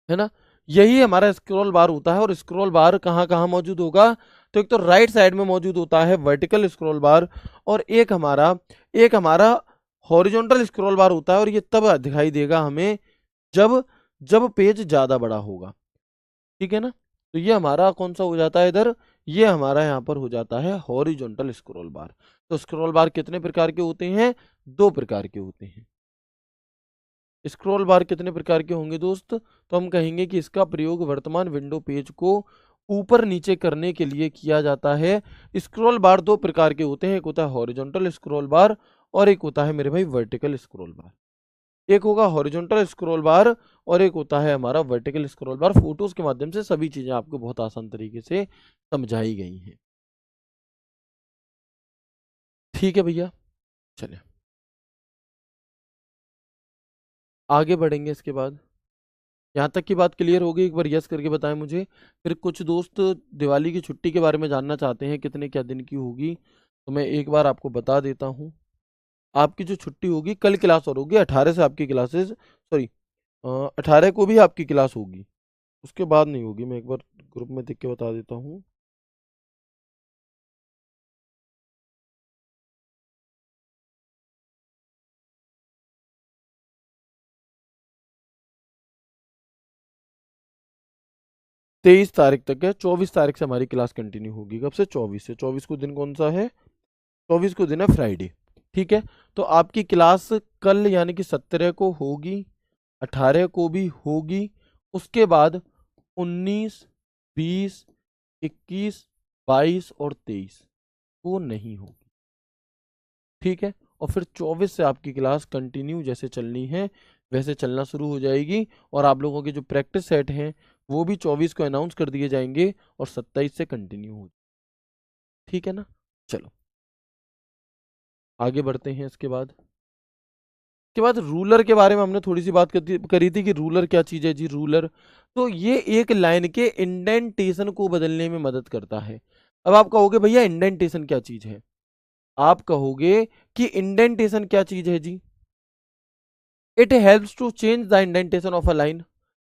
ना, यही हमारा स्क्रॉल बार होता है। और स्क्रॉल बार कहाँ कहाँ मौजूद होगा, तो एक तो राइट साइड में मौजूद होता है वर्टिकल स्क्रॉल बार, और एक हमारा हॉरिजॉन्टल स्क्रॉल बार होता है। और ये तब दिखाई देगा हमें जब जब पेज ज्यादा बड़ा होगा, ठीक है ना। तो ये हमारा कौन सा हो जाता है इधर, ये हमारा यहाँ पर हो जाता है हॉरिजॉन्टल स्क्रॉल बार। तो स्क्रॉल बार कितने प्रकार के होते हैं, 2 प्रकार के होते हैं। स्क्रॉल बार कितने प्रकार के होंगे दोस्त, तो हम कहेंगे कि इसका प्रयोग वर्तमान विंडो पेज को ऊपर नीचे करने के लिए किया जाता है। स्क्रॉल बार 2 प्रकार के होते हैं, एक होता है हॉरिजॉन्टल स्क्रॉल बार, और एक होता है मेरे भाई वर्टिकल स्क्रॉल बार। एक होगा हॉरिजॉन्टल स्क्रॉल बार, और एक होता है हमारा वर्टिकल स्क्रॉल बार। फोटोज के माध्यम से सभी चीजें आपको बहुत आसान तरीके से समझाई गई हैं। ठीक है भैया, चलिए आगे बढ़ेंगे इसके बाद। यहाँ तक की बात क्लियर होगी, एक बार यस करके बताएं मुझे। फिर कुछ दोस्त दिवाली की छुट्टी के बारे में जानना चाहते हैं, कितने क्या दिन की होगी, तो मैं एक बार आपको बता देता हूँ। आपकी जो छुट्टी होगी, कल क्लास और होगी 18 से आपकी क्लासेस, सॉरी 18 को भी आपकी क्लास होगी, उसके बाद नहीं होगी। मैं एक बार ग्रुप में देख के बता देता हूँ। 23 तारीख तक है, 24 तारीख से हमारी क्लास कंटिन्यू होगी। कब से, 24 से। 24 को दिन कौन सा है, 24 को दिन है फ्राइडे। ठीक है, तो आपकी क्लास कल यानी कि 17 को होगी, 18 को भी होगी, उसके बाद 19, 20, 21, 22 और 23 को नहीं होगी। ठीक है, और फिर 24 से आपकी क्लास कंटिन्यू जैसे चलनी है वैसे चलना शुरू हो जाएगी। और आप लोगों के जो प्रैक्टिस सेट हैं वो भी 24 को अनाउंस कर दिए जाएंगे, और 27 से कंटिन्यू हो। ठीक है ना, चलो आगे बढ़ते हैं इसके बाद। के बाद रूलर के बारे में हमने थोड़ी सी बात करी थी कि रूलर क्या चीज़ है जी। रूलर तो ये एक लाइन के इंडेंटेशन को बदलने में मदद करता है। अब आप कहोगे भैया इंडेंटेशन क्या चीज़ है, आप कहोगे कि इंडेंटेशन क्या चीज़ है जी। It helps to change the indentation of a line,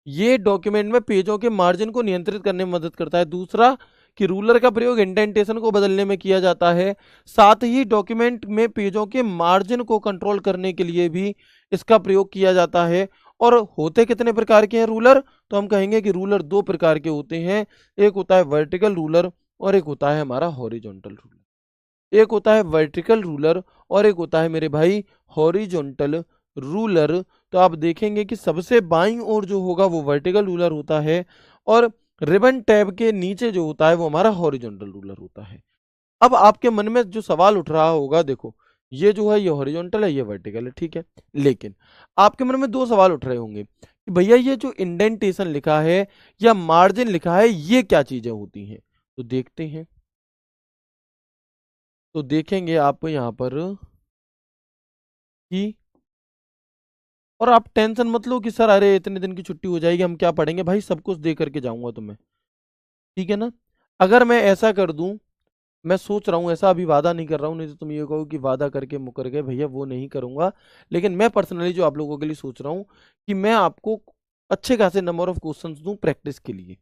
ये डॉक्यूमेंट में पेजों के मार्जिन को नियंत्रित करने में मदद करता है। दूसरा कि रूलर का प्रयोग इंडेंटेशन को बदलने में किया जाता है, साथ ही डॉक्यूमेंट में पेजों के मार्जिन को कंट्रोल करने के लिए भी इसका प्रयोग किया जाता है। और होते कितने प्रकार के हैं रूलर? तो हम कहेंगे कि रूलर दो प्रकार के होते हैं, एक होता है वर्टिकल रूलर और एक होता है हमारा हॉरिजॉन्टल रूलर। एक होता है वर्टिकल रूलर और एक होता है मेरे भाई हॉरिजॉन्टल रूलर। तो आप देखेंगे कि सबसे बाईं ओर जो होगा वो वर्टिकल रूलर होता है और रिबन टैब के नीचे जो होता है वो हमारा हॉरिजॉन्टल रूलर होता है। अब आपके मन में जो सवाल उठ रहा होगा, देखो ये जो है ये हॉरिजॉन्टल है, ये वर्टिकल है, ठीक है, लेकिन आपके मन में दो सवाल उठ रहे होंगे कि भैया ये जो इंडेंटेशन लिखा है या मार्जिन लिखा है ये क्या चीजें होती हैं। तो देखते हैं, तो देखेंगे आप यहाँ पर कि, और आप टेंशन मत लो कि सर अरे इतने दिन की छुट्टी हो जाएगी हम क्या पढ़ेंगे, भाई सब कुछ दे करके जाऊंगा तुम्हें, ठीक है ना। अगर मैं ऐसा कर दूं, मैं सोच रहा हूँ, ऐसा अभी वादा नहीं कर रहा हूँ, नहीं तो तुम ये कहो कि वादा करके मुकर गए, भैया वो नहीं करूंगा। लेकिन मैं पर्सनली जो आप लोगों के लिए सोच रहा हूँ कि मैं आपको अच्छे खासे नंबर ऑफ क्वेश्चंस दूं प्रैक्टिस के लिए,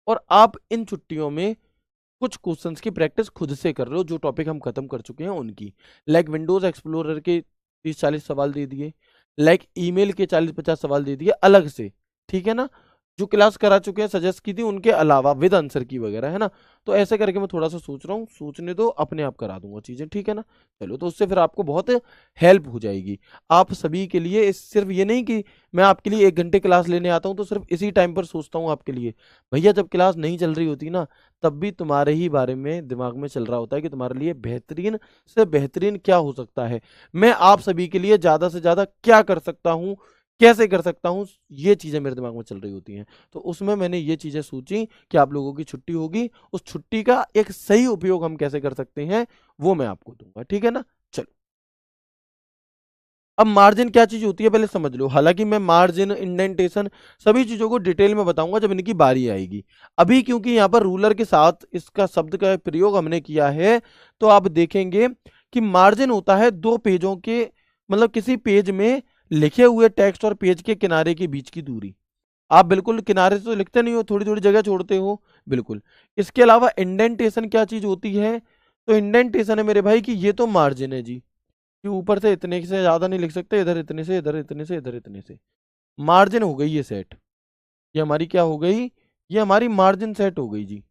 और आप इन छुट्टियों में कुछ क्वेश्चंस की प्रैक्टिस खुद से कर रहे हो जो टॉपिक हम खत्म कर चुके हैं उनकी। लाइक विंडोज एक्सप्लोरर के 30-40 सवाल दे दिए, लाइक ईमेल के 40-50 सवाल दे दिए अलग से, ठीक है ना, जो क्लास करा चुके हैं सजेस्ट की थी उनके अलावा विद आंसर की वगैरह, है ना। तो ऐसे करके मैं थोड़ा सा सोच रहा हूँ, सोचने दो, अपने आप करा दूंगा चीजें, ठीक है ना। चलो, तो उससे फिर आपको बहुत हेल्प हो जाएगी आप सभी के लिए। सिर्फ ये नहीं कि मैं आपके लिए 1 घंटे क्लास लेने आता हूँ तो सिर्फ इसी टाइम पर सोचता हूँ आपके लिए, भैया जब क्लास नहीं चल रही होती ना तब भी तुम्हारे ही बारे में दिमाग में चल रहा होता है कि तुम्हारे लिए बेहतरीन से बेहतरीन क्या हो सकता है, मैं आप सभी के लिए ज्यादा से ज्यादा क्या कर सकता हूँ, कैसे कर सकता हूँ, ये चीजें मेरे दिमाग में चल रही होती हैं। तो उसमें मैंने ये चीजें सोची कि आप लोगों की छुट्टी होगी, उस छुट्टी का एक सही उपयोग हम कैसे कर सकते हैं वो मैं आपको दूंगा, ठीक है ना। चलो, अब मार्जिन क्या चीज होती है पहले समझ लो। हालांकि मैं मार्जिन, इंडेंटेशन सभी चीजों को डिटेल में बताऊंगा जब इनकी बारी आएगी। अभी क्योंकि यहाँ पर रूलर के साथ इसका शब्द का प्रयोग हमने किया है, तो आप देखेंगे कि मार्जिन होता है दो पेजों के, मतलब किसी पेज में लिखे हुए टेक्स्ट और पेज के किनारे के बीच की दूरी। आप बिल्कुल किनारे से तो लिखते नहीं हो, थोड़ी थोड़ी जगह छोड़ते हो, बिल्कुल। इसके अलावा इंडेंटेशन क्या चीज होती है? तो इंडेंटेशन है मेरे भाई कि ये तो मार्जिन है जी, कि ऊपर से इतने से ज्यादा नहीं लिख सकते, इधर इतने से, इधर इतने से, इधर इतने से, मार्जिन हो गई ये सेट। ये हमारी क्या हो गई? ये हमारी मार्जिन सेट हो गई जी,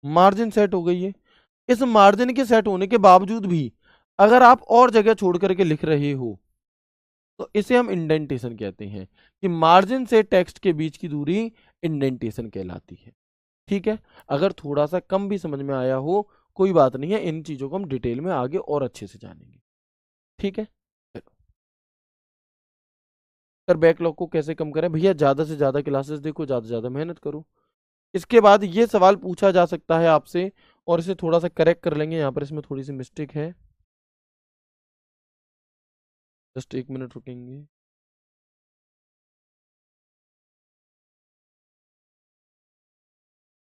मार्जिन सेट हो गई है। इस मार्जिन के सेट होने के बावजूद भी अगर आप और जगह छोड़ करके लिख रहे हो तो इसे हम इंडेंटेशन कहते हैं, कि मार्जिन से टेक्स्ट के बीच की दूरी इंडेंटेशन कहलाती है, ठीक है। अगर थोड़ा सा कम भी समझ में आया हो कोई बात नहीं है, इन चीजों को हम डिटेल में आगे और अच्छे से जानेंगे, ठीक है। सर बैकलॉग को कैसे कम करें? भैया ज्यादा से ज्यादा क्लासेस देखो, ज्यादा से ज्यादा मेहनत करो। इसके बाद ये सवाल पूछा जा सकता है आपसे, और इसे थोड़ा सा करेक्ट कर लेंगे, यहाँ पर इसमें थोड़ी सी मिस्टेक है, जस्ट 1 मिनट रुकेंगे।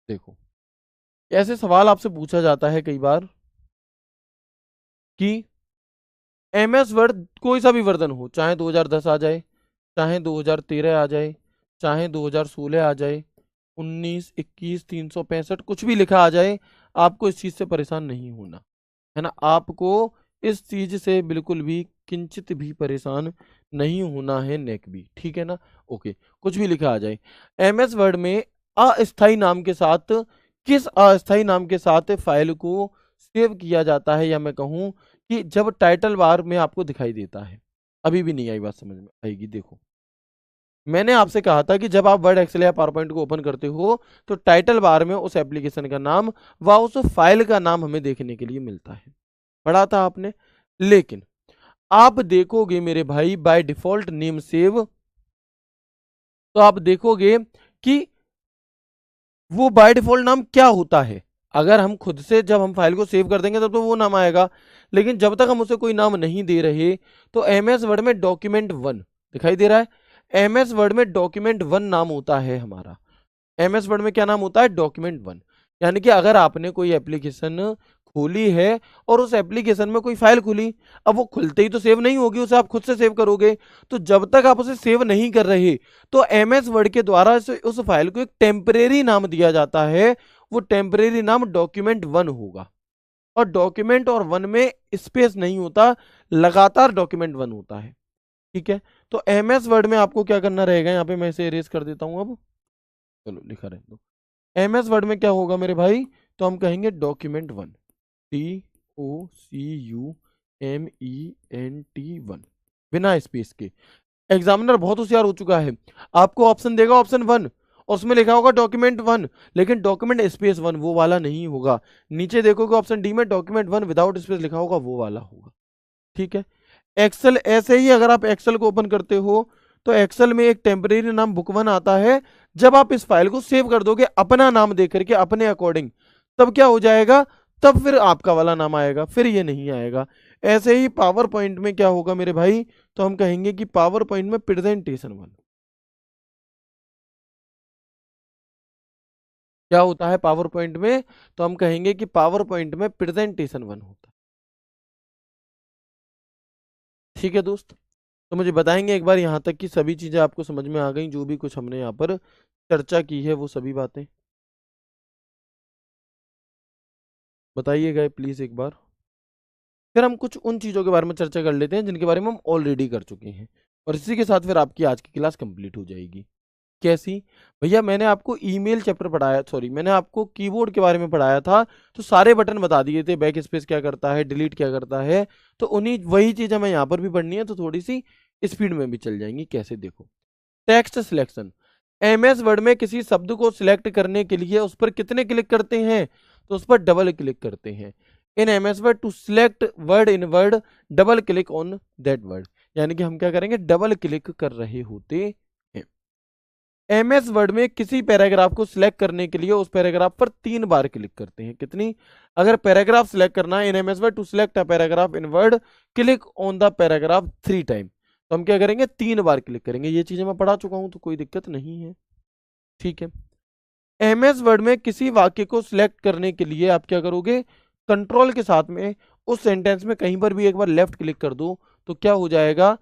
देखो, ऐसे सवाल आपसे पूछा जाता है कई बार कि एमएस वर्ड कोई सा भी वर्जन हो, चाहे 2010 आ जाए, चाहे 2013 आ जाए, चाहे 2016 आ जाए, 19, 21, 365 कुछ भी लिखा आ जाए, आपको इस चीज से परेशान नहीं होना, है ना। आपको इस चीज से बिल्कुल भी किंचित भी परेशान नहीं होना है, नेक भी, ठीक है ना। ओके, कुछ भी लिखा आ जाए, एमएस वर्ड में अस्थाई नाम के साथ, किस अस्थाई नाम के साथ फाइल को सेव किया जाता है, या मैं कहूं कि जब टाइटल बार में आपको दिखाई देता है। अभी भी नहीं आई बात समझ में? आएगी, देखो मैंने आपसे कहा था कि जब आप वर्ड, एक्सेल या पावर पॉइंट को ओपन करते हो तो टाइटल बार में उस एप्लीकेशन का नाम व उस फाइल का नाम हमें देखने के लिए मिलता है, पढ़ा था आपने। लेकिन आप देखोगे मेरे भाई बाय डिफॉल्ट नेम सेव, तो आप देखोगे कि वो बाय डिफॉल्ट नाम क्या होता है। अगर हम खुद से जब हम फाइल को सेव कर देंगे तब तो वो नाम आएगा, लेकिन जब तक हम उसे कोई नाम नहीं दे रहे तो एमएस वर्ड में डॉक्यूमेंट 1 दिखाई दे रहा है, एमएस वर्ड में डॉक्यूमेंट 1 नाम होता है हमारा। एमएस वर्ड में क्या नाम होता है? डॉक्यूमेंट 1। यानी कि अगर आपने कोई एप्लीकेशन खोली है और उस एप्लीकेशन में कोई फाइल खुली, अब वो खुलते ही तो सेव नहीं होगी, उसे आप खुद से सेव करोगे। तो जब तक आप उसे सेव नहीं कर रहे तो एमएस वर्ड के द्वारा उस फाइल को एक टेम्परेरी नाम दिया जाता है। वो टेम्परेरी नाम document1 होगा। और document और 1 में स्पेस नहीं होता, लगातार document1 होता है। ठीक है, तो एमएस वर्ड में आपको क्या करना रहेगा, यहाँ पे मैं इसे इरेज कर देता हूं। अब चलो लिखा रहे दो। एमएस वर्ड में क्या होगा मेरे भाई, तो हम कहेंगे document1, DOCUMENT1, बिना स्पेस के। एग्जामिनर बहुत होशियार हो चुका है, आपको ऑप्शन देगा ऑप्शन 1 और उसमें लिखा होगा document1, लेकिन डॉक्यूमेंट स्पेस 1 वो वाला नहीं होगा। नीचे देखोगे ऑप्शन डी में document1 विदाउट स्पेस लिखा होगा, वो वाला होगा। ठीक है, एक्सेल ऐसे ही, अगर आप एक्सेल को ओपन करते हो तो एक्सेल में एक टेम्परेरी नाम बुक1 आता है। जब आप इस फाइल को सेव कर दोगे अपना नाम दे करके अपने अकॉर्डिंग, तब क्या हो जाएगा, तब फिर आपका वाला नाम आएगा, फिर ये नहीं आएगा। ऐसे ही पावर पॉइंट में क्या होगा मेरे भाई, तो हम कहेंगे कि पावर पॉइंट में प्रेजेंटेशन 1 क्या होता है पावर पॉइंट में, तो हम कहेंगे कि पावर पॉइंट में प्रेजेंटेशन 1 होता है। ठीक है दोस्त, तो मुझे बताएंगे एक बार यहाँ तक कि सभी चीजें आपको समझ में आ गई, जो भी कुछ हमने यहाँ पर चर्चा की है वो सभी बातें बताइएगा प्लीज एक बार। फिर हम कुछ उन चीजों के बारे में चर्चा कर लेते हैं जिनके बारे में हम ऑलरेडी कर चुके हैं, और इसी के साथ फिर आपकी आज की क्लास कंप्लीट हो जाएगी। कैसी भैया, मैंने आपको ईमेल चैप्टर पढ़ाया, सॉरी मैंने आपको कीबोर्ड के बारे में पढ़ाया था, तो सारे बटन बता दिए थे, बैक स्पेस क्या करता है, डिलीट क्या करता है। तो उन्हीं वही चीज हमें यहाँ पर भी पढ़नी है, तो थोड़ी सी स्पीड में भी चल जाएंगी। कैसे, देखो, टेक्स्ट सिलेक्शन। एमएस वर्ड में किसी शब्द को सिलेक्ट करने के लिए उस पर कितने क्लिक करते हैं, तो उस पर डबल क्लिक करते हैं। In MS Word to select word in Word double click on that word, यानी कि हम क्या करेंगे, डबल क्लिक कर रहे होते हैं। एमएस वर्ड में किसी पैराग्राफ को सिलेक्ट करने के लिए उस पैराग्राफ पर 3 बार क्लिक करते हैं। कितनी, अगर पैराग्राफ सिलेक्ट करना है in MS Word to select a paragraph in Word click on the paragraph 3 time, तो हम क्या करेंगे, 3 बार क्लिक करेंगे। ये चीजें मैं पढ़ा चुका हूं तो कोई दिक्कत नहीं है। ठीक है, एमएस वर्ड में किसी वाक्य को सिलेक्ट करने के लिए आप क्या करोगे, कंट्रोल के साथ में उस सेंटेंस में कहीं पर भी एक बार लेफ्ट क्लिक कर दो, तो क्या हो जाएगा,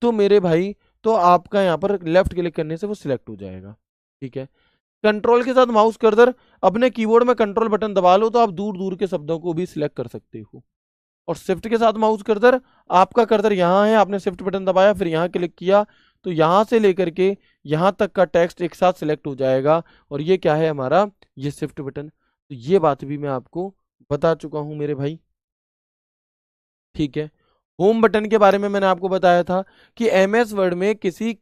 तो मेरे भाई, तो आपका यहाँ पर लेफ्ट क्लिक करने से वो सिलेक्ट हो जाएगा। ठीक है, कंट्रोल के साथ माउस कर्सर, अपने कीबोर्ड में कंट्रोल बटन दबा लो तो आप दूर दूर के शब्दों को भी सिलेक्ट कर सकते हो। और शिफ्ट के साथ माउस कर्सर, आपका कर्सर यहाँ है, आपने शिफ्ट बटन दबाया फिर यहाँ क्लिक किया, तो यहाँ से लेकर के यहाँ तक का टेक्स्ट एक साथ सिलेक्ट हो जाएगा। और ये क्या है हमारा, ये शिफ्ट बटन। तो ये बात भी मैं आपको बता चुका हूं मेरे भाई। ठीक है, होम बटन के बारे में मैंने आपको बताया था कि एमएस वर्ड में किसी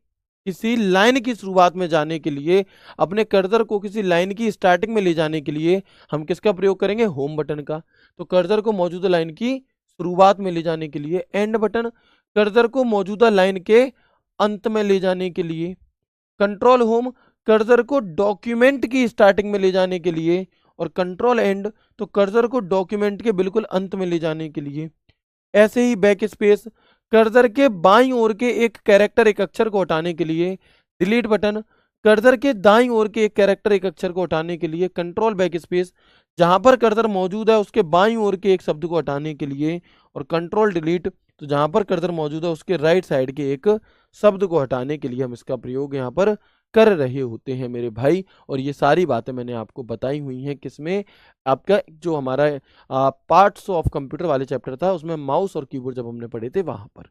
किसी लाइन की शुरुआत में जाने के लिए, अपने कर्सर को किसी लाइन की स्टार्टिंग में ले जाने के लिए हम किसका प्रयोग करेंगे, होम बटन का। तो कर्सर को मौजूदा लाइन की शुरुआत में ले जाने के लिए एंड बटन, कर्सर को मौजूदा लाइन के अंत में ले जाने के लिए कंट्रोल होम, कर्सर को डॉक्यूमेंट की स्टार्टिंग में ले जाने के लिए, और कंट्रोल एंड, तो कर्सर को डॉक्यूमेंट के बिल्कुल अंत में ले जाने के लिए। ऐसे ही बैक स्पेस, कर्सर के बाईं ओर के एक कैरेक्टर एक अक्षर को हटाने के लिए। डिलीट बटन, कर्सर के दाईं ओर के एक कैरेक्टर एक अक्षर को हटाने के लिए। कंट्रोल बैक स्पेस, जहां पर कर्सर मौजूद है उसके बाईं ओर के एक शब्द को हटाने के लिए। और कंट्रोल डिलीट, तो जहां पर कर्सर मौजूद है उसके राइट साइड के एक शब्द को हटाने के लिए हम इसका प्रयोग यहाँ पर कर रहे होते हैं मेरे भाई। और ये सारी बातें मैंने आपको बताई हुई हैं किसमें, आपका जो हमारा पार्ट्स ऑफ कंप्यूटर वाले चैप्टर था उसमें माउस और कीबोर्ड जब हमने पढ़े थे वहां पर,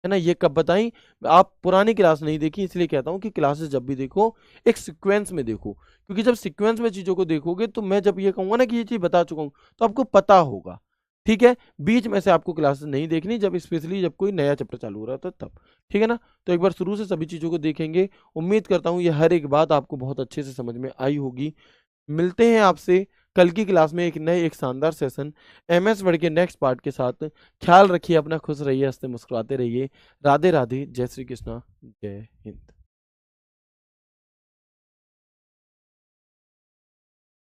है ना। ये कब बताई, आप पुरानी क्लास नहीं देखी इसलिए कहता हूँ कि क्लासेस जब भी देखो एक सीक्वेंस में देखो, क्योंकि जब सीक्वेंस में चीजों को देखोगे तो मैं जब ये कहूंगा ना कि ये चीज बता चुका हूँ तो आपको पता होगा। ठीक है, बीच में से आपको क्लासेस नहीं देखनी, जब स्पेशली जब कोई नया चैप्टर चालू हो रहा था तब। ठीक है ना, तो एक बार शुरू से सभी चीजों को देखेंगे। उम्मीद करता हूँ ये हर एक बात आपको बहुत अच्छे से समझ में आई होगी। मिलते हैं आपसे कल की क्लास में एक नए एक शानदार सेशन एमएस वर्ड के नेक्स्ट पार्ट के साथ। ख्याल रखिए अपना, खुश रहिए, हंसते मुस्कुराते रहिए। राधे राधे, जय श्री कृष्णा, जय हिंद।